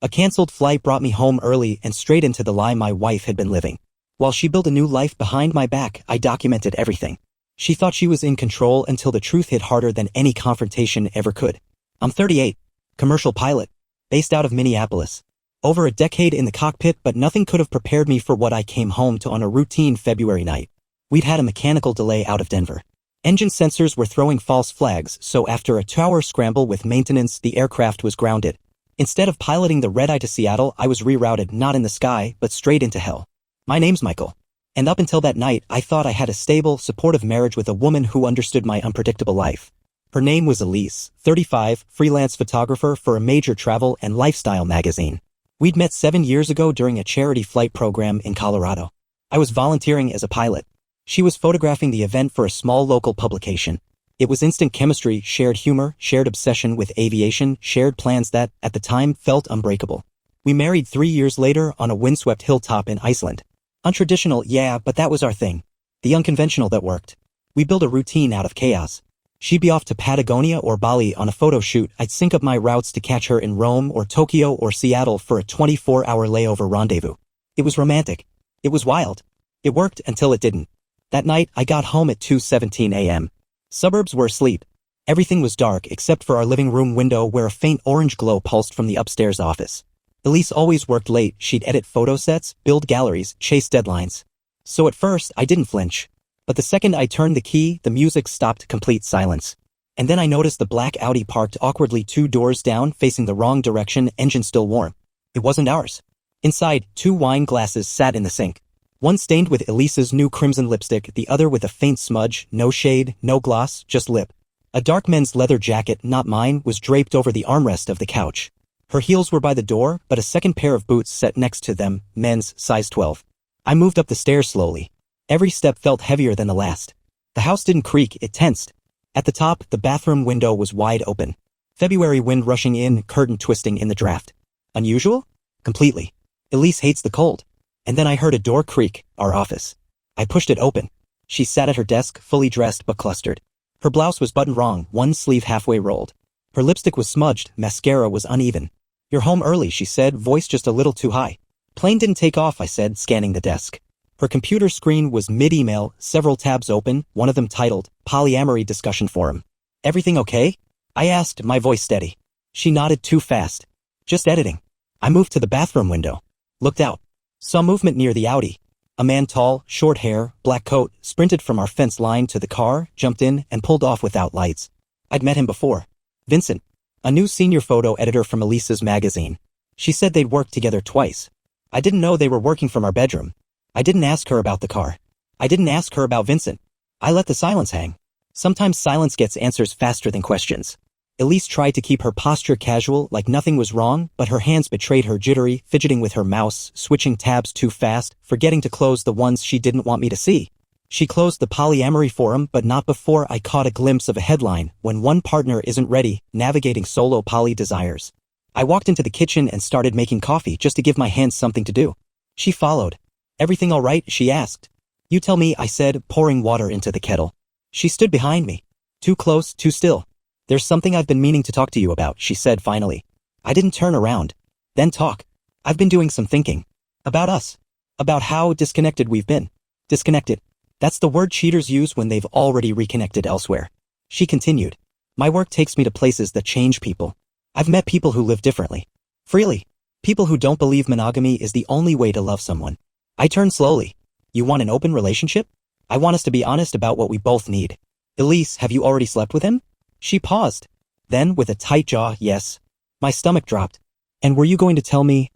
A cancelled flight brought me home early and straight into the lie my wife had been living. While she built a new life behind my back, I documented everything. She thought she was in control until the truth hit harder than any confrontation ever could. I'm 38, commercial pilot, based out of Minneapolis. Over a decade in the cockpit, but nothing could have prepared me for what I came home to on a routine February night. We'd had a mechanical delay out of Denver. Engine sensors were throwing false flags, so after a 2-hour scramble with maintenance, the aircraft was grounded. Instead of piloting the red-eye to Seattle, I was rerouted not in the sky, but straight into hell. My name's Michael. And up until that night, I thought I had a stable, supportive marriage with a woman who understood my unpredictable life. Her name was Elise, 35, freelance photographer for a major travel and lifestyle magazine. We'd met 7 years ago during a charity flight program in Colorado. I was volunteering as a pilot. She was photographing the event for a small local publication. It was instant chemistry, shared humor, shared obsession with aviation, shared plans that, at the time, felt unbreakable. We married 3 years later on a windswept hilltop in Iceland. Untraditional, yeah, but that was our thing. The unconventional that worked. We built a routine out of chaos. She'd be off to Patagonia or Bali on a photo shoot. I'd sync up my routes to catch her in Rome or Tokyo or Seattle for a 24-hour layover rendezvous. It was romantic. It was wild. It worked until it didn't. That night, I got home at 2:17 a.m. Suburbs were asleep. Everything was dark except for our living room window where a faint orange glow pulsed from the upstairs office. Elise always worked late. She'd edit photo sets, build galleries, chase deadlines. So at first, I didn't flinch. But the second I turned the key, the music stopped, complete silence. And then I noticed the black Audi parked awkwardly 2 doors down, facing the wrong direction, engine still warm. It wasn't ours. Inside, 2 wine glasses sat in the sink. One stained with Elise's new crimson lipstick, the other with a faint smudge, no shade, no gloss, just lip. A dark men's leather jacket, not mine, was draped over the armrest of the couch. Her heels were by the door, but a second pair of boots set next to them, men's, size 12. I moved up the stairs slowly. Every step felt heavier than the last. The house didn't creak, it tensed. At the top, the bathroom window was wide open. February wind rushing in, curtain twisting in the draft. Unusual? Completely. Elise hates the cold. And then I heard a door creak, our office. I pushed it open. She sat at her desk, fully dressed but clustered. Her blouse was buttoned wrong, one sleeve halfway rolled. Her lipstick was smudged, mascara was uneven. "You're home early," she said, voice just a little too high. "Plane didn't take off," I said, scanning the desk. Her computer screen was mid-email, several tabs open, one of them titled, Polyamory Discussion Forum. "Everything okay?" I asked, my voice steady. She nodded too fast. "Just editing." I moved to the bathroom window. Looked out. Saw movement near the Audi. A man tall, short hair, black coat, sprinted from our fence line to the car, jumped in, and pulled off without lights. I'd met him before. Vincent. A new senior photo editor from Elise's magazine. She said they'd worked together twice. I didn't know they were working from our bedroom. I didn't ask her about the car. I didn't ask her about Vincent. I let the silence hang. Sometimes silence gets answers faster than questions. Elise tried to keep her posture casual, like nothing was wrong, but her hands betrayed her, jittery, fidgeting with her mouse, switching tabs too fast, forgetting to close the ones she didn't want me to see. She closed the polyamory forum, but not before I caught a glimpse of a headline, "When one partner isn't ready, navigating solo poly desires." I walked into the kitchen and started making coffee just to give my hands something to do. She followed. "Everything all right?" she asked. "You tell me," I said, pouring water into the kettle. She stood behind me. "Too close, too still." "There's something I've been meaning to talk to you about," she said finally. I didn't turn around. "Then talk." "I've been doing some thinking. About us. About how disconnected we've been." "Disconnected. That's the word cheaters use when they've already reconnected elsewhere." She continued. "My work takes me to places that change people. I've met people who live differently. Freely. People who don't believe monogamy is the only way to love someone." I turned slowly. "You want an open relationship?" "I want us to be honest about what we both need." "Elise, have you already slept with him?" She paused. Then, with a tight jaw, "Yes." My stomach dropped. "And were you going to tell me?"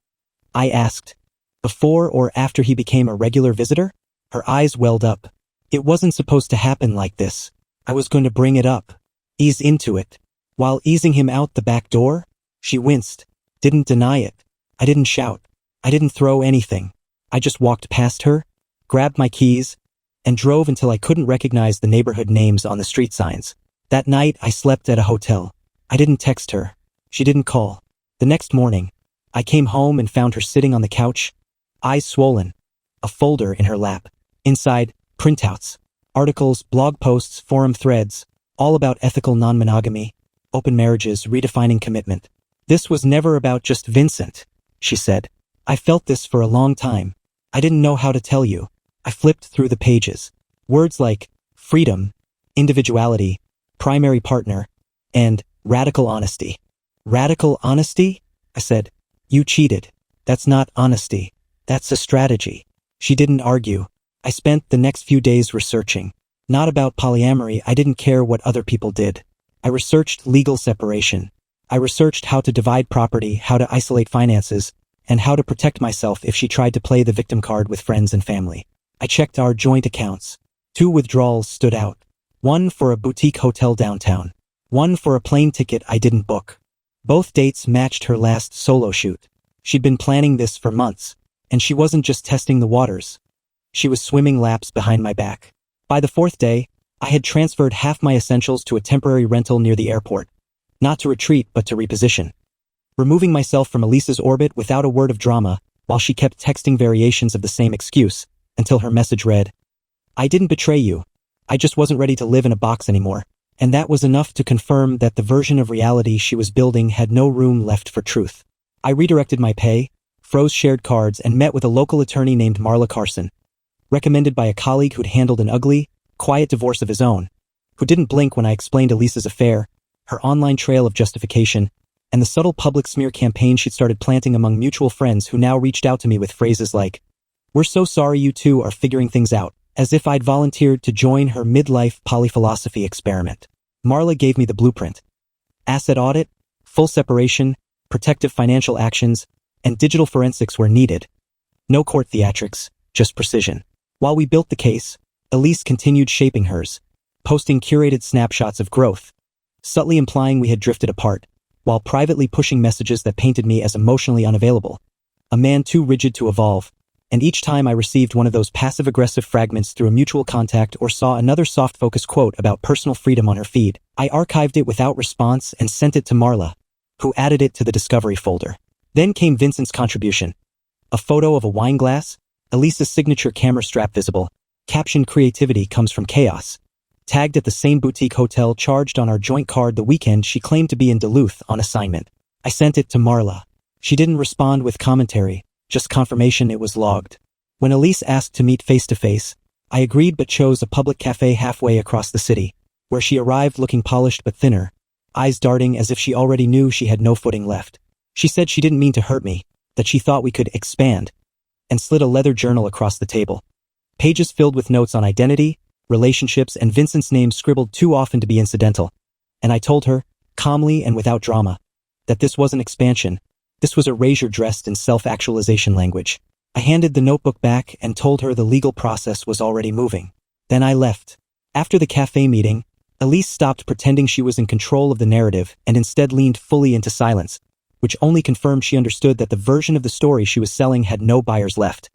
I asked. "Before or after he became a regular visitor?" Her eyes welled up. "It wasn't supposed to happen like this. I was going to bring it up. Ease into it." While easing him out the back door, she winced. "Didn't deny it. I didn't shout. I didn't throw anything. I just walked past her, grabbed my keys, and drove until I couldn't recognize the neighborhood names on the street signs. That night, I slept at a hotel. I didn't text her. She didn't call. The next morning, I came home and found her sitting on the couch, eyes swollen, a folder in her lap. Inside, printouts, articles, blog posts, forum threads, all about ethical non-monogamy, open marriages, redefining commitment. This was never about just Vincent, she said. I felt this for a long time. I didn't know how to tell you. I flipped through the pages. Words like freedom, individuality, primary partner, and radical honesty. Radical honesty? I said. You cheated. That's not honesty. That's a strategy. She didn't argue. I spent the next few days researching. Not about polyamory, I didn't care what other people did. I researched legal separation. I researched how to divide property, how to isolate finances, and how to protect myself if she tried to play the victim card with friends and family. I checked our joint accounts. 2 withdrawals stood out. One for a boutique hotel downtown. One for a plane ticket I didn't book. Both dates matched her last solo shoot. She'd been planning this for months, and she wasn't just testing the waters. She was swimming laps behind my back. By the 4th day, I had transferred half my essentials to a temporary rental near the airport. Not to retreat, but to reposition. Removing myself from Elisa's orbit without a word of drama, while she kept texting variations of the same excuse, until her message read, I didn't betray you. I just wasn't ready to live in a box anymore. And that was enough to confirm that the version of reality she was building had no room left for truth. I redirected my pay, froze shared cards, and met with a local attorney named Marla Carson, recommended by a colleague who'd handled an ugly, quiet divorce of his own, who didn't blink when I explained Elisa's affair, her online trail of justification, and the subtle public smear campaign she'd started planting among mutual friends who now reached out to me with phrases like, "We're so sorry you two are figuring things out," as if I'd volunteered to join her midlife polyphilosophy experiment. Marla gave me the blueprint. Asset audit, full separation, protective financial actions, and digital forensics were needed. No court theatrics, just precision. While we built the case, Elise continued shaping hers, posting curated snapshots of growth, subtly implying we had drifted apart, while privately pushing messages that painted me as emotionally unavailable, a man too rigid to evolve. And each time I received one of those passive-aggressive fragments through a mutual contact or saw another soft-focus quote about personal freedom on her feed, I archived it without response and sent it to Marla, who added it to the discovery folder. Then came Vincent's contribution. A photo of a wine glass, Elisa's signature camera strap visible, captioned "Creativity comes from chaos," tagged at the same boutique hotel charged on our joint card the weekend she claimed to be in Duluth on assignment. I sent it to Marla. She didn't respond with commentary, just confirmation it was logged. When Elise asked to meet face-to-face, I agreed but chose a public cafe halfway across the city, where she arrived looking polished but thinner, eyes darting as if she already knew she had no footing left. She said she didn't mean to hurt me, that she thought we could expand, and slid a leather journal across the table. Pages filled with notes on identity, relationships, and Vincent's name scribbled too often to be incidental. And I told her, calmly and without drama, that this wasn't expansion. This was erasure dressed in self-actualization language. I handed the notebook back and told her the legal process was already moving. Then I left. After the cafe meeting, Elise stopped pretending she was in control of the narrative and instead leaned fully into silence, which only confirmed she understood that the version of the story she was selling had no buyers left.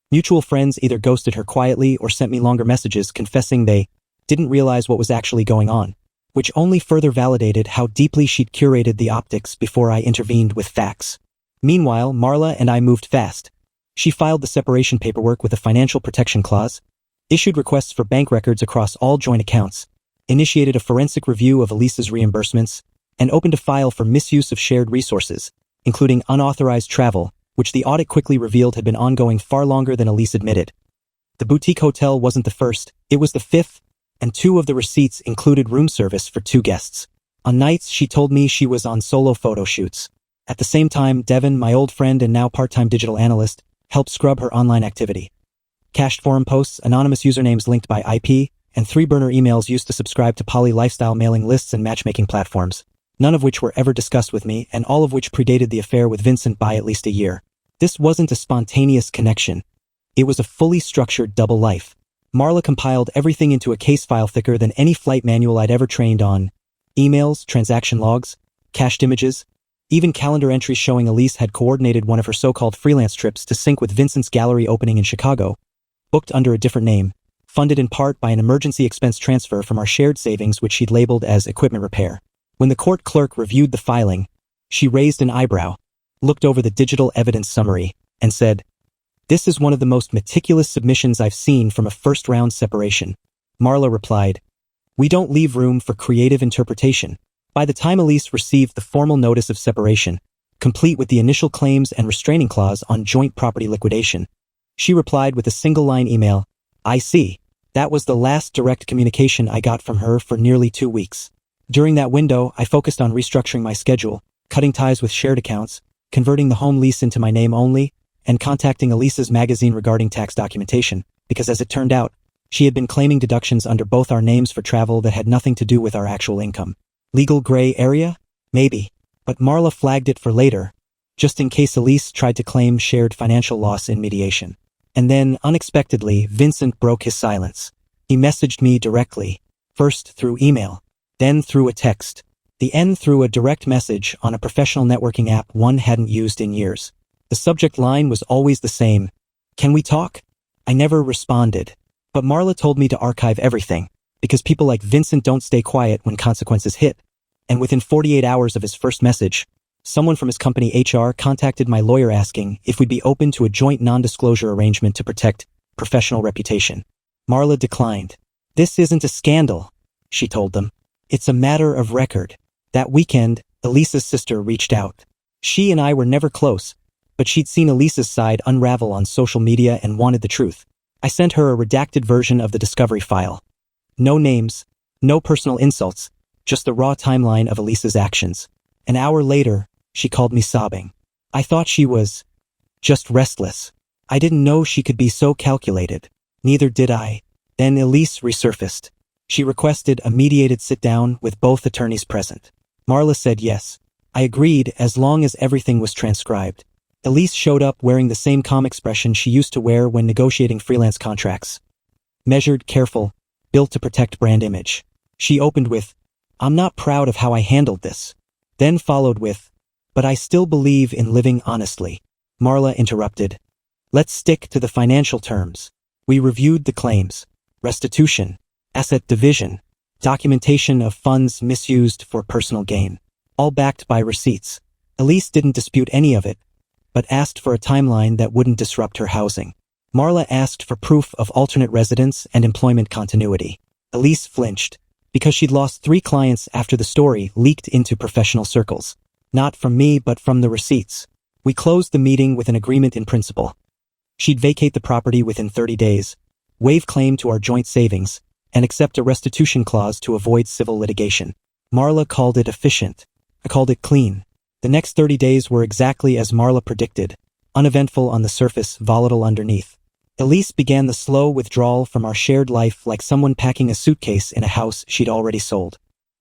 Mutual friends either ghosted her quietly or sent me longer messages confessing they didn't realize what was actually going on, which only further validated how deeply she'd curated the optics before I intervened with facts. Meanwhile, Marla and I moved fast. She filed the separation paperwork with a financial protection clause, issued requests for bank records across all joint accounts, initiated a forensic review of Elisa's reimbursements, and opened a file for misuse of shared resources, including unauthorized travel, which the audit quickly revealed had been ongoing far longer than Elise admitted. The boutique hotel wasn't the first, it was the 5th, and 2 of the receipts included room service for 2 guests. On nights she told me she was on solo photo shoots. At the same time, Devin, my old friend and now part-time digital analyst, helped scrub her online activity. Cached forum posts, anonymous usernames linked by IP, and 3-burner emails used to subscribe to poly lifestyle mailing lists and matchmaking platforms, none of which were ever discussed with me and all of which predated the affair with Vincent by at least a year. This wasn't a spontaneous connection. It was a fully structured double life. Marla compiled everything into a case file thicker than any flight manual I'd ever trained on. Emails, transaction logs, cached images, even calendar entries showing Elise had coordinated one of her so-called freelance trips to sync with Vincent's gallery opening in Chicago, booked under a different name, funded in part by an emergency expense transfer from our shared savings which she'd labeled as equipment repair. When the court clerk reviewed the filing, she raised an eyebrow, looked over the digital evidence summary, and said, "This is one of the most meticulous submissions I've seen from a first-round separation." Marla replied, "We don't leave room for creative interpretation." By the time Elise received the formal notice of separation, complete with the initial claims and restraining clause on joint property liquidation, she replied with a single-line email, "I see." That was the last direct communication I got from her for nearly 2 weeks. During that window, I focused on restructuring my schedule, cutting ties with shared accounts, converting the home lease into my name only, and contacting Elise's magazine regarding tax documentation, because as it turned out, she had been claiming deductions under both our names for travel that had nothing to do with our actual income. Legal gray area? Maybe. But Marla flagged it for later, just in case Elise tried to claim shared financial loss in mediation. And then, unexpectedly, Vincent broke his silence. He messaged me directly, first through email, then through a text, the end through a direct message on a professional networking app one hadn't used in years. The subject line was always the same. "Can we talk?" I never responded. But Marla told me to archive everything, because people like Vincent don't stay quiet when consequences hit. And within 48 hours of his first message, someone from his company HR contacted my lawyer asking if we'd be open to a joint non-disclosure arrangement to protect professional reputation. Marla declined. "This isn't a scandal," she told them. "It's a matter of record." That weekend, Elise's sister reached out. She and I were never close, but she'd seen Elise's side unravel on social media and wanted the truth. I sent her a redacted version of the discovery file. No names, no personal insults, just the raw timeline of Elise's actions. An hour later, she called me sobbing. I thought she was just restless. I didn't know she could be so calculated. Neither did I. Then Elise resurfaced. She requested a mediated sit-down with both attorneys present. Marla said yes. I agreed as long as everything was transcribed. Elise showed up wearing the same calm expression she used to wear when negotiating freelance contracts. Measured, careful, built to protect brand image. She opened with, "I'm not proud of how I handled this." Then followed with, "But I still believe in living honestly." Marla interrupted. "Let's stick to the financial terms." We reviewed the claims. Restitution, asset division, documentation of funds misused for personal gain. All backed by receipts. Elise didn't dispute any of it, but asked for a timeline that wouldn't disrupt her housing. Marla asked for proof of alternate residence and employment continuity. Elise flinched, because she'd lost 3 clients after the story leaked into professional circles. Not from me, but from the receipts. We closed the meeting with an agreement in principle. She'd vacate the property within 30 days, waive claim to our joint savings, and accept a restitution clause to avoid civil litigation. Marla called it efficient. I called it clean. The next 30 days were exactly as Marla predicted, uneventful on the surface, volatile underneath. Elise began the slow withdrawal from our shared life like someone packing a suitcase in a house she'd already sold.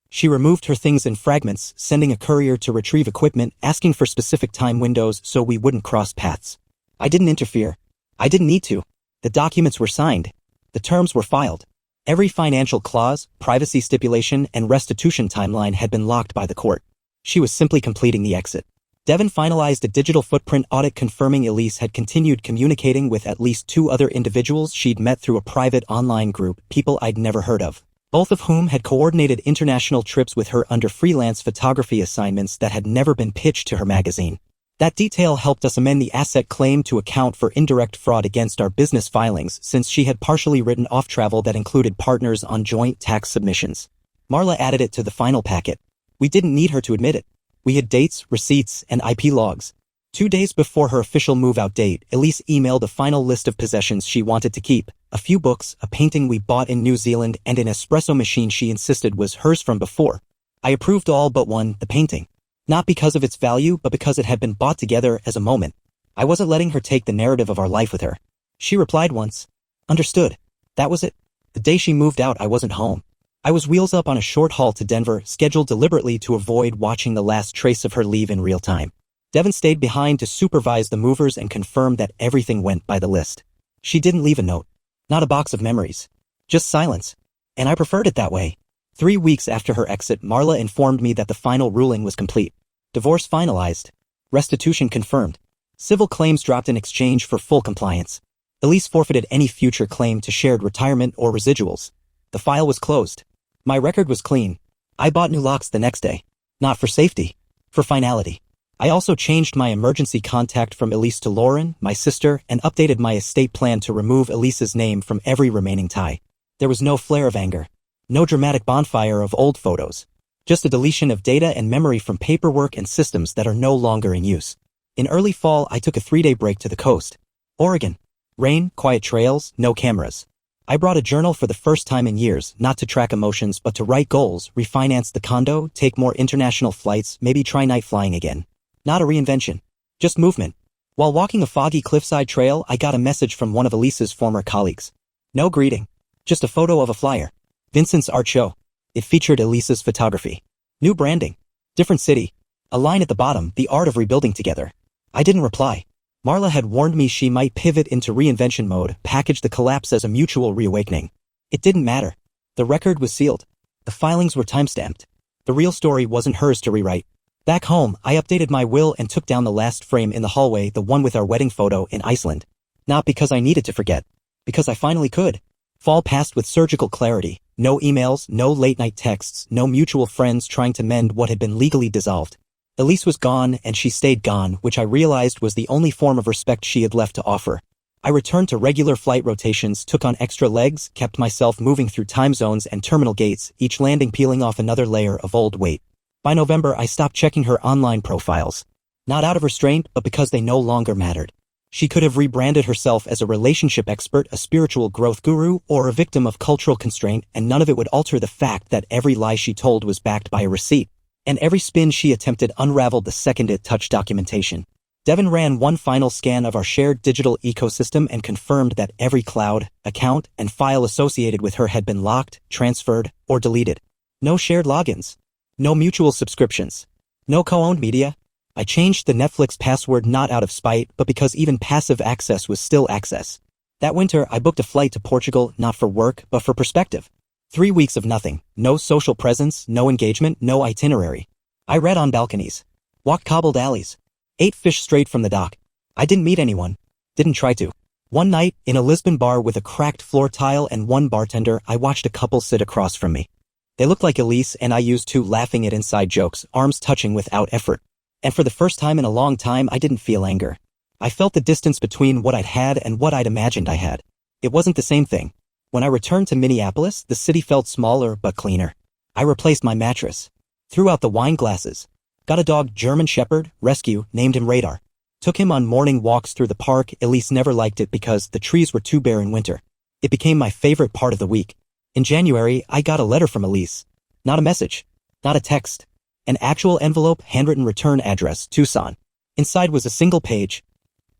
She removed her things in fragments, sending a courier to retrieve equipment, asking for specific time windows so we wouldn't cross paths. I didn't interfere. I didn't need to. The documents were signed. The terms were filed. Every financial clause, privacy stipulation, and restitution timeline had been locked by the court. She was simply completing the exit. Devin finalized a digital footprint audit confirming Elise had continued communicating with at least 2 other individuals she'd met through a private online group, people I'd never heard of, both of whom had coordinated international trips with her under freelance photography assignments that had never been pitched to her magazine. That detail helped us amend the asset claim to account for indirect fraud against our business filings, since she had partially written off travel that included partners on joint tax submissions. Marla added it to the final packet. We didn't need her to admit it. We had dates, receipts, and IP logs. 2 days before her official move-out date, Elise emailed a final list of possessions she wanted to keep. A few books, a painting we bought in New Zealand, and an espresso machine she insisted was hers from before. I approved all but one, the painting. Not because of its value, but because it had been bought together as a moment. I wasn't letting her take the narrative of our life with her. She replied once. Understood. That was it. The day she moved out, I wasn't home. I was wheels up on a short haul to Denver, scheduled deliberately to avoid watching the last trace of her leave in real time. Devin stayed behind to supervise the movers and confirm that everything went by the list. She didn't leave a note. Not a box of memories. Just silence. And I preferred it that way. 3 weeks after her exit, Marla informed me that the final ruling was complete. Divorce finalized. Restitution confirmed. Civil claims dropped in exchange for full compliance. Elise forfeited any future claim to shared retirement or residuals. The file was closed. My record was clean. I bought new locks the next day. Not for safety. For finality. I also changed my emergency contact from Elise to Lauren, my sister, and updated my estate plan to remove Elise's name from every remaining tie. There was no flare of anger. No dramatic bonfire of old photos. Just a deletion of data and memory from paperwork and systems that are no longer in use. In early fall, I took a 3-day break to the coast. Oregon. Rain, quiet trails, no cameras. I brought a journal for the first time in years, not to track emotions but to write goals, refinance the condo, take more international flights, maybe try night flying again. Not a reinvention. Just movement. While walking a foggy cliffside trail, I got a message from one of Elise's former colleagues. No greeting. Just a photo of a flyer. Vincent's art show. It featured Elise's photography. New branding. Different city. A line at the bottom, the art of rebuilding together. I didn't reply. Marla had warned me she might pivot into reinvention mode, package the collapse as a mutual reawakening. It didn't matter. The record was sealed. The filings were timestamped. The real story wasn't hers to rewrite. Back home, I updated my will and took down the last frame in the hallway, the one with our wedding photo in Iceland. Not because I needed to forget. Because I finally could. Fall passed with surgical clarity. No emails, no late-night texts, no mutual friends trying to mend what had been legally dissolved. Elise was gone, and she stayed gone, which I realized was the only form of respect she had left to offer. I returned to regular flight rotations, took on extra legs, kept myself moving through time zones and terminal gates, each landing peeling off another layer of old weight. By November, I stopped checking her online profiles. Not out of restraint, but because they no longer mattered. She could have rebranded herself as a relationship expert, a spiritual growth guru, or a victim of cultural constraint, and none of it would alter the fact that every lie she told was backed by a receipt. And every spin she attempted unraveled the second it touched documentation. Devin ran one final scan of our shared digital ecosystem and confirmed that every cloud, account, and file associated with her had been locked, transferred, or deleted. No shared logins. No mutual subscriptions. No co-owned media. I changed the Netflix password not out of spite, but because even passive access was still access. That winter, I booked a flight to Portugal, not for work, but for perspective. 3 weeks of nothing. No social presence, no engagement, no itinerary. I read on balconies. Walked cobbled alleys. Ate fish straight from the dock. I didn't meet anyone. Didn't try to. One night, in a Lisbon bar with a cracked floor tile and one bartender, I watched a couple sit across from me. They looked like Elise and I used to, laughing at inside jokes, arms touching without effort. And for the first time in a long time, I didn't feel anger. I felt the distance between what I'd had and what I'd imagined I had. It wasn't the same thing. When I returned to Minneapolis, the city felt smaller but cleaner. I replaced my mattress. Threw out the wine glasses. Got a dog, German Shepherd, rescue, named him Radar. Took him on morning walks through the park. Elise never liked it because the trees were too bare in winter. It became my favorite part of the week. In January, I got a letter from Elise. Not a message. Not a text. An actual envelope, handwritten return address, Tucson. Inside was a single page.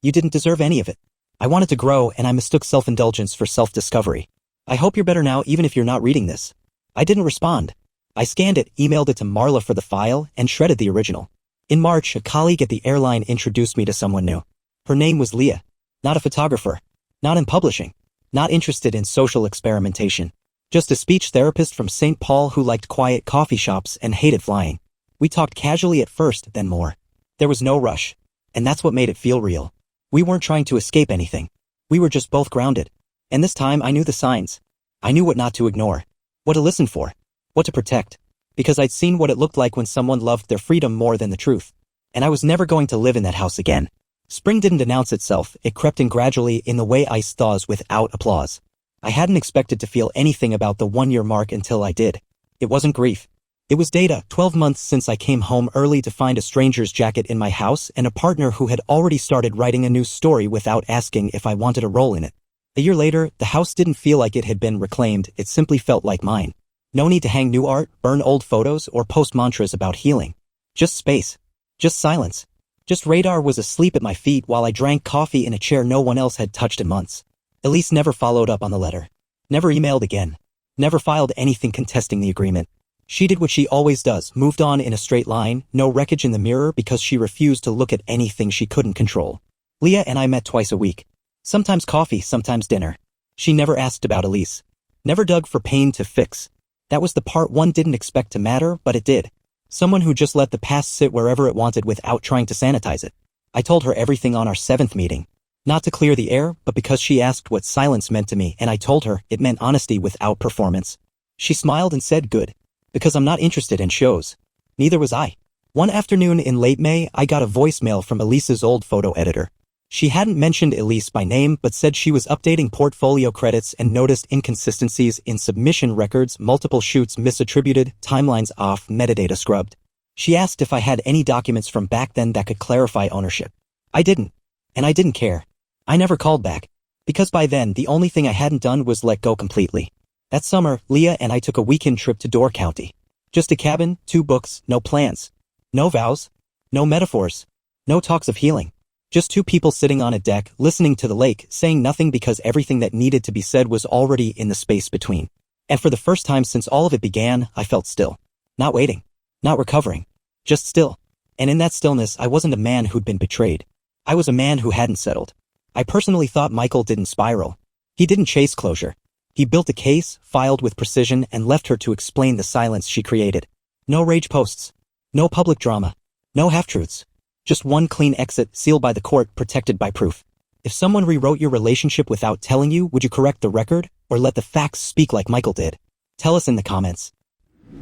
You didn't deserve any of it. I wanted to grow and I mistook self-indulgence for self-discovery. I hope you're better now even if you're not reading this. I didn't respond. I scanned it, emailed it to Marla for the file, and shredded the original. In March, a colleague at the airline introduced me to someone new. Her name was Leah. Not a photographer. Not in publishing. Not interested in social experimentation. Just a speech therapist from St. Paul who liked quiet coffee shops and hated flying. We talked casually at first, then more. There was no rush. And that's what made it feel real. We weren't trying to escape anything. We were just both grounded. And this time I knew the signs. I knew what not to ignore. What to listen for. What to protect. Because I'd seen what it looked like when someone loved their freedom more than the truth. And I was never going to live in that house again. Spring didn't announce itself, it crept in gradually in the way ice thaws without applause. I hadn't expected to feel anything about the 1-year mark until I did. It wasn't grief. It was data, 12 months since I came home early to find a stranger's jacket in my house and a partner who had already started writing a new story without asking if I wanted a role in it. A year later, the house didn't feel like it had been reclaimed, it simply felt like mine. No need to hang new art, burn old photos, or post mantras about healing. Just space. Just silence. Just Radar was asleep at my feet while I drank coffee in a chair no one else had touched in months. Elise never followed up on the letter. Never emailed again. Never filed anything contesting the agreement. She did what she always does, moved on in a straight line, no wreckage in the mirror because she refused to look at anything she couldn't control. Leah and I met twice a week. Sometimes coffee, sometimes dinner. She never asked about Elise. Never dug for pain to fix. That was the part one didn't expect to matter, but it did. Someone who just let the past sit wherever it wanted without trying to sanitize it. I told her everything on our 7th meeting. Not to clear the air, but because she asked what silence meant to me, and I told her it meant honesty without performance. She smiled and said good. Because I'm not interested in shows. Neither was I. One afternoon in late May, I got a voicemail from Elise's old photo editor. She hadn't mentioned Elise by name but said she was updating portfolio credits and noticed inconsistencies in submission records, multiple shoots misattributed, timelines off, metadata scrubbed. She asked if I had any documents from back then that could clarify ownership. I didn't. And I didn't care. I never called back. Because by then the only thing I hadn't done was let go completely. That summer, Leah and I took a weekend trip to Door County. Just a cabin, 2 books, no plans. No vows. No metaphors. No talks of healing. Just 2 people sitting on a deck, listening to the lake, saying nothing because everything that needed to be said was already in the space between. And for the first time since all of it began, I felt still. Not waiting. Not recovering. Just still. And in that stillness, I wasn't a man who'd been betrayed. I was a man who hadn't settled. I personally thought Michael didn't spiral. He didn't chase closure. He built a case, filed with precision, and left her to explain the silence she created. No rage posts. No public drama. No half-truths. Just one clean exit, sealed by the court, protected by proof. If someone rewrote your relationship without telling you, would you correct the record, or let the facts speak like Michael did? Tell us in the comments.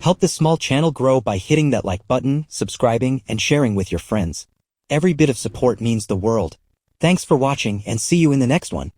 Help this small channel grow by hitting that like button, subscribing, and sharing with your friends. Every bit of support means the world. Thanks for watching and see you in the next one.